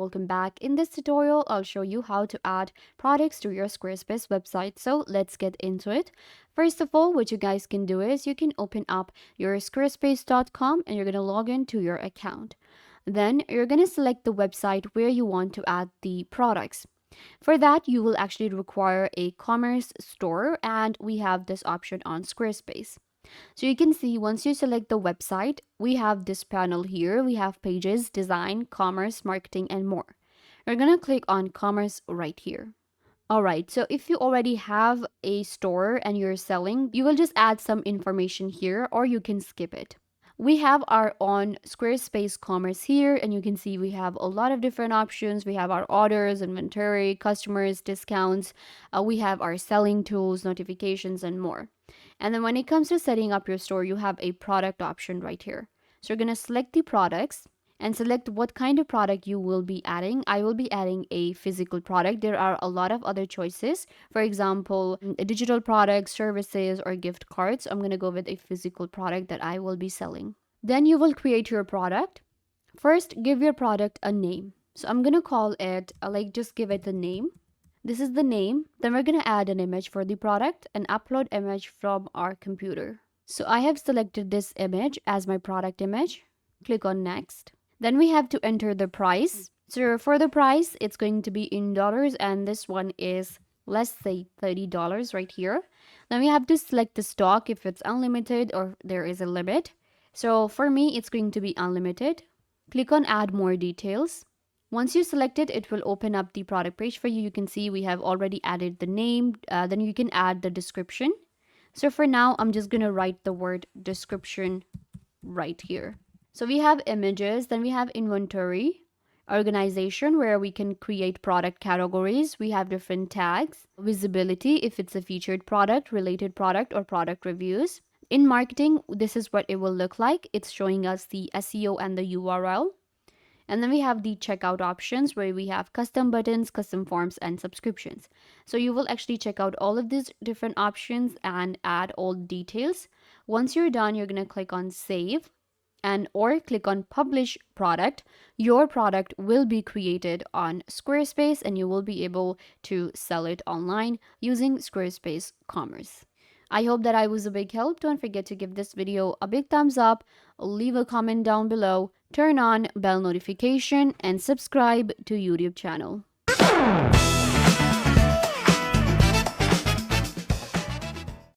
welcome back. In this tutorial, I'll show you how to add products to your Squarespace website. So let's get into it. First of all, what you guys can do is you can open up your squarespace.com and you're going to log into your account. Then you're going to select the website where you want to add the products. For that, you will actually require a commerce store, and we have this option on Squarespace. So you can see once you select the website, we have this panel here. We have pages, design, commerce, marketing, and more. You're going to click on commerce right here. Alright, so if you already have a store and you're selling, you will just add some information here or you can skip it. We have our own Squarespace commerce here, and you can see we have a lot of different options. We have our orders, inventory, customers, discounts. We have our selling tools, notifications, and more. And then when it comes to setting up your store, you have a product option right here. So you're going to select the products and select what kind of product you will be adding. I will be adding a physical product. There are a lot of other choices. For example, digital products, services, or gift cards. I'm going to go with a physical product that I will be selling. Then you will create your product. First, give your product a name. So I'm going to call it, just give it a name. This is the name. Then we're going to add an image for the product and upload image from our computer. So I have selected this image as my product image. Click on next. Then we have to enter the price. So for the price, it's going to be in dollars, and this one is, let's say, $30 right here. Then we have to select the stock if it's unlimited or there is a limit. So for me, it's going to be unlimited. Click on add more details. Once you select it, it will open up the product page for you. You can see we have already added the name. Then you can add the description. So for now, I'm just going to write the word description right here. So we have images, then we have inventory, organization where we can create product categories. We have different tags, visibility if it's a featured product, related product, or product reviews. In marketing, this is what it will look like. It's showing us the SEO and the URL. And then we have the checkout options where we have custom buttons, custom forms, and subscriptions. So you will actually check out all of these different options and add all the details. Once you're done, you're going to click on save or click on publish product. Your product will be created on Squarespace and you will be able to sell it online using Squarespace Commerce. I hope that I was a big help. Don't forget to give this video a big thumbs up, leave a comment down below, turn on bell notification, and subscribe to YouTube channel.